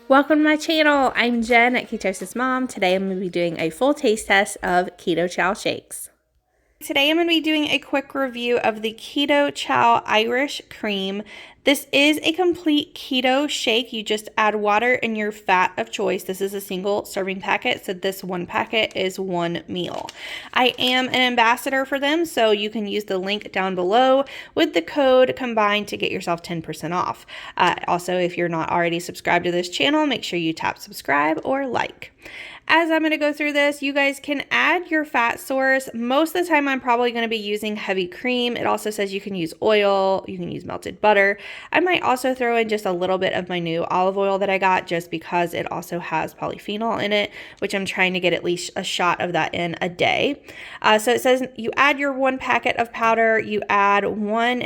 Welcome to my channel. I'm Jen at Ketosis Mom. Today I'm going to be doing a full taste test of Keto Chow shakes. Today I'm going to be doing a quick review of the Keto Chow Irish Cream. This is a complete keto shake. You just add water and your fat of choice. This is a single serving packet, so this one packet is one meal. I am an ambassador for them, so you can use the link down below with the code combined to get yourself 10% off. Also, if you're not already subscribed to this channel, make sure you tap subscribe or like. As I'm going to go through this, you guys can add your fat source. Most of the time, I'm probably going to be using heavy cream. It also says you can use oil, you can use melted butter. I might also throw in just a little bit of my new olive oil that I got just because it also has polyphenol in it, which I'm trying to get at least a shot of that in a day. So it says you add your 1 packet of powder, you add 1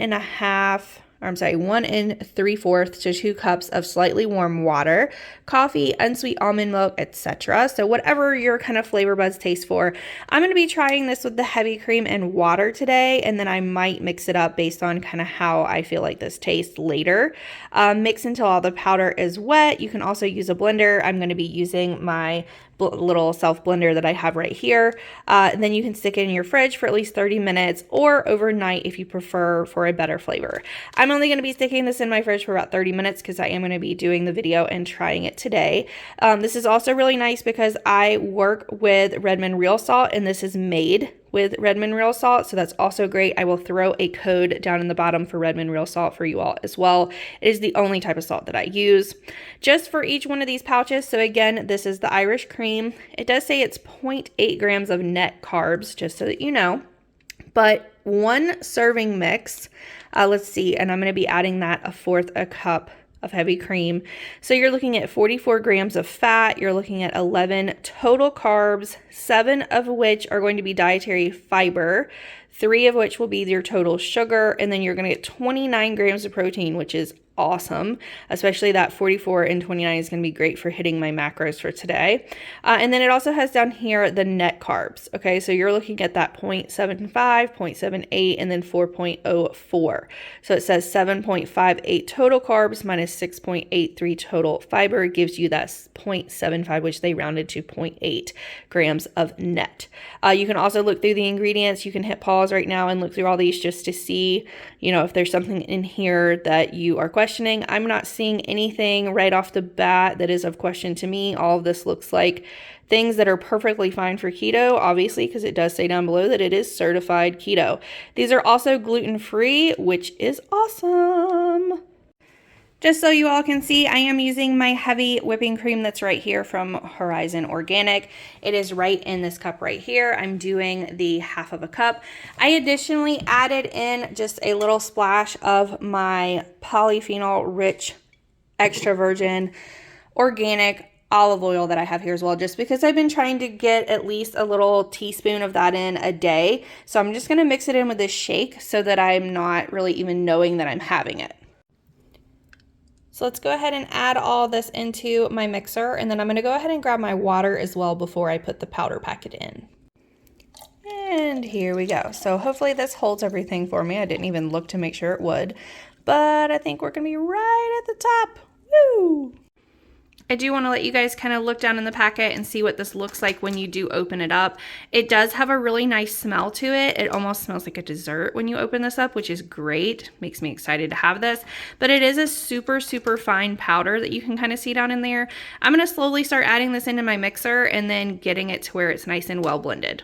3/4 to 2 cups of slightly warm water, coffee, unsweet almond milk, etc. So whatever your kind of flavor buds taste for. I'm going to be trying this with the heavy cream and water today, and then I might mix it up based on kind of how I feel like this tastes later. Mix until all the powder is wet. You can also use a blender. I'm going to be using my little self blender that I have right here. And then you can stick it in your fridge for at least 30 minutes or overnight if you prefer for a better flavor. I'm only going to be sticking this in my fridge for about 30 minutes because I am going to be doing the video and trying it today. This is also really nice because I work with Redmond real salt, and this is made with Redmond real salt, so that's also great. I will throw a code down in the bottom for Redmond real salt for you all as well. It is the only type of salt that I use just for each one of these pouches. So again, this is the Irish cream. It does say it's 0.8 grams of net carbs, just so that you know, but 1 serving mix, let's see, and I'm going to be adding that 1/4 cup of heavy cream. So you're looking at 44 grams of fat, you're looking at 11 total carbs, 7 of which are going to be dietary fiber, 3 of which will be your total sugar, and then you're going to get 29 grams of protein, which is awesome, especially that 44 and 29 is going to be great for hitting my macros for today. And then it also has down here the net carbs. Okay, so you're looking at that 0.75, 0.78, and then 4.04. So it says 7.58 total carbs minus 6.83 total fiber gives you that 0.75, which they rounded to 0.8 grams of net. You can also look through the ingredients. You can hit pause right now and look through all these just to see, you know, if there's something in here that you are questioning. I'm not seeing anything right off the bat that is of question to me. All of this looks like things that are perfectly fine for keto, obviously, because it does say down below that it is certified keto. These are also gluten-free, which is awesome. Just so you all can see, I am using my heavy whipping cream that's right here from Horizon Organic. It is right in this cup right here. I'm doing the 1/2 cup. I additionally added in just a little splash of my polyphenol rich extra virgin organic olive oil that I have here as well, just because I've been trying to get at least a little teaspoon of that in a day. So I'm just going to mix it in with this shake so that I'm not really even knowing that I'm having it. So let's go ahead and add all this into my mixer, and then I'm going to go ahead and grab my water as well before I put the powder packet in. And here we go. So hopefully this holds everything for me. I didn't even look to make sure it would, but I think we're going to be right at the top. Woo! I do want to let you guys kind of look down in the packet and see what this looks like when you do open it up. It does have a really nice smell to it. It almost smells like a dessert when you open this up, which is great. Makes me excited to have this. But it is a super, super fine powder that you can kind of see down in there. I'm going to slowly start adding this into my mixer and then getting it to where it's nice and well blended.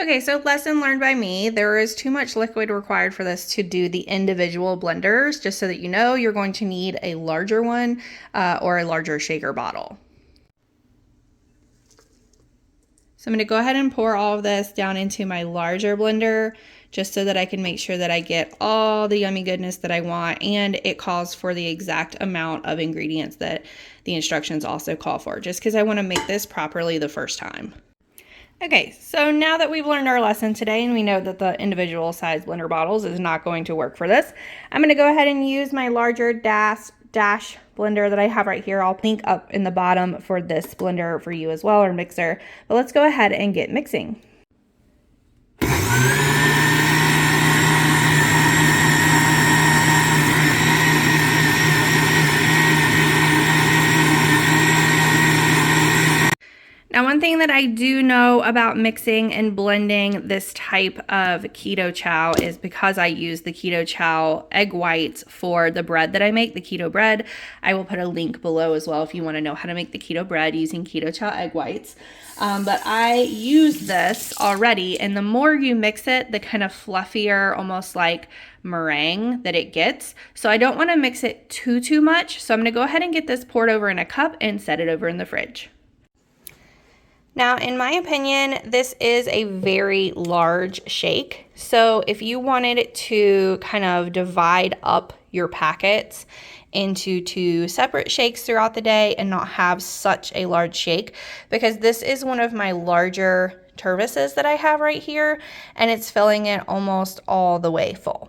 Okay, so lesson learned by me, there is too much liquid required for this to do the individual blenders. Just so that you know, you're going to need a larger one or a larger shaker bottle. So I'm going to go ahead and pour all of this down into my larger blender just so that I can make sure that I get all the yummy goodness that I want, and it calls for the exact amount of ingredients that the instructions also call for, just because I want to make this properly the first time. Okay, so now that we've learned our lesson today and we know that the individual size blender bottles is not going to work for this, I'm going to go ahead and use my larger dash blender that I have right here. I'll link up in the bottom for this blender for you as well, or mixer. But let's go ahead and get mixing. One thing that I do know about mixing and blending this type of keto chow is because I use the keto chow egg whites for the bread that I make, the keto bread. I will put a link below as well if you want to know how to make the keto bread using keto chow egg whites. But I use this already, and the more you mix it, the kind of fluffier, almost like meringue that it gets. So I don't want to mix it too much. So I'm going to go ahead and get this poured over in a cup and set it over in the fridge. Now, in my opinion, this is a very large shake. So if you wanted to kind of divide up your packets into 2 separate shakes throughout the day and not have such a large shake, because this is one of my larger turvises that I have right here, and it's filling it almost all the way full.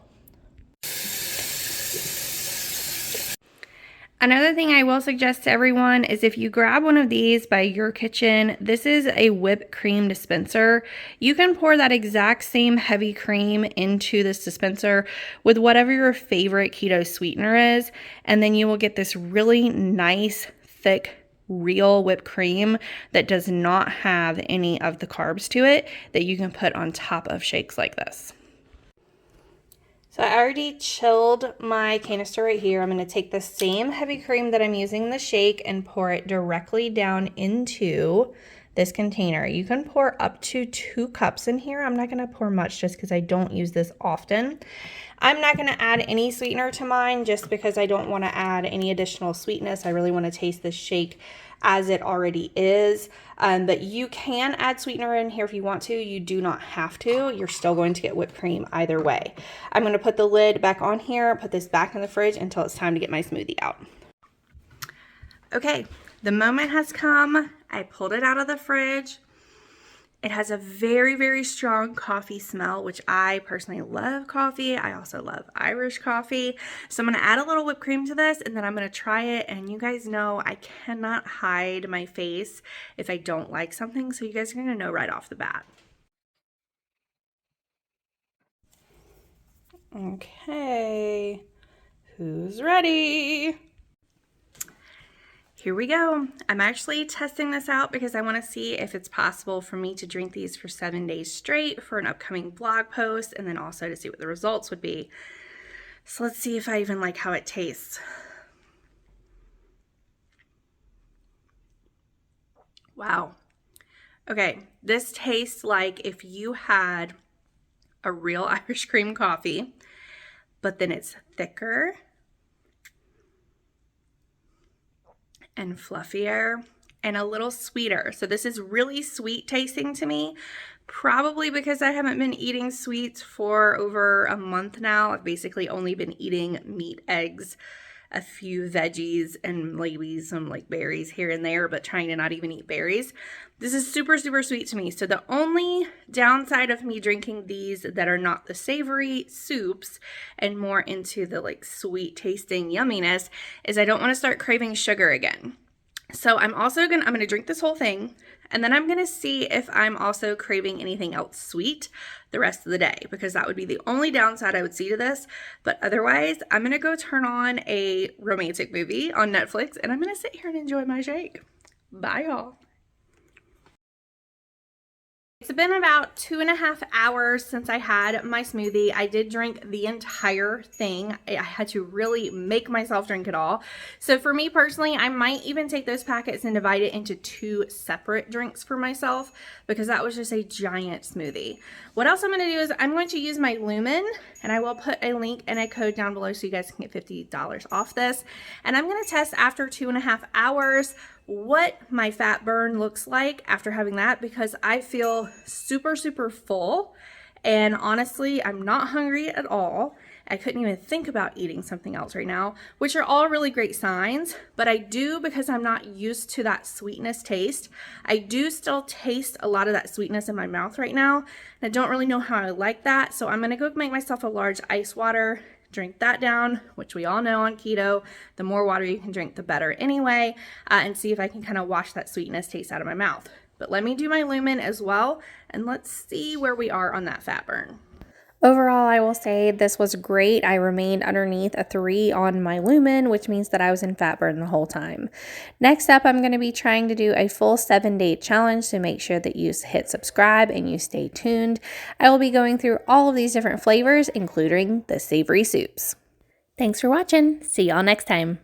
Another thing I will suggest to everyone is if you grab one of these by your kitchen, this is a whipped cream dispenser. You can pour that exact same heavy cream into this dispenser with whatever your favorite keto sweetener is, and then you will get this really nice, thick, real whipped cream that does not have any of the carbs to it that you can put on top of shakes like this. So I already chilled my canister right here. I'm going to take the same heavy cream that I'm using in the shake and pour it directly down into this container. You can pour up to 2 cups in here. I'm not going to pour much just because I don't use this often. I'm not going to add any sweetener to mine just because I don't want to add any additional sweetness. I really want to taste this shake as it already is. But you can add sweetener in here if you want to. You do not have to. You're still going to get whipped cream either way. I'm going to put the lid back on here, put this back in the fridge until it's time to get my smoothie out. Okay, the moment has come. I pulled it out of the fridge. It has a very, very strong coffee smell, which I personally love coffee. I also love Irish coffee. So I'm going to add a little whipped cream to this, and then I'm going to try it. And you guys know I cannot hide my face if I don't like something. So you guys are going to know right off the bat. Okay, who's ready? Here we go. I'm actually testing this out because I want to see if it's possible for me to drink these for 7 days straight for an upcoming blog post, and then also to see what the results would be. So let's see if I even like how it tastes. Wow. Okay, this tastes like if you had a real Irish cream coffee, but then it's thicker and fluffier and a little sweeter. So this is really sweet tasting to me, probably because I haven't been eating sweets for over a month now. I've basically only been eating meat, eggs, a few veggies, and maybe some like berries here and there, but trying to not even eat berries. This is super, super sweet to me. So the only downside of me drinking these that are not the savory soups and more into the like sweet tasting yumminess is I don't want to start craving sugar again. So I'm going to drink this whole thing, and then I'm going to see if I'm also craving anything else sweet the rest of the day, because that would be the only downside I would see to this. But otherwise, I'm going to go turn on a romantic movie on Netflix, and I'm going to sit here and enjoy my shake. Bye, y'all. It's been about 2.5 hours since I had my smoothie. I did drink the entire thing. I had to really make myself drink it all. So for me personally, I might even take those packets and divide it into 2 separate drinks for myself, because that was just a giant smoothie. What else I'm going to do is I'm going to use my LUMEN, and I will put a link and a code down below so you guys can get $50 off this. And I'm going to test after 2.5 hours what my fat burn looks like after having that, because I feel super, super full, and honestly, I'm not hungry at all. I couldn't even think about eating something else right now, which are all really great signs, but I do, because I'm not used to that sweetness taste, I do still taste a lot of that sweetness in my mouth right now, and I don't really know how I like that. So I'm gonna go make myself a large ice water, drink that down, which we all know on keto, the more water you can drink, the better anyway, and see if I can kind of wash that sweetness taste out of my mouth. But let me do my LUMEN as well, and let's see where we are on that fat burn. Overall, I will say this was great. I remained underneath a 3 on my lumen, which means that I was in fat burn the whole time. Next up, I'm going to be trying to do a full 7-day challenge, so make sure that you hit subscribe and you stay tuned. I will be going through all of these different flavors, including the savory soups. Thanks for watching. See y'all next time.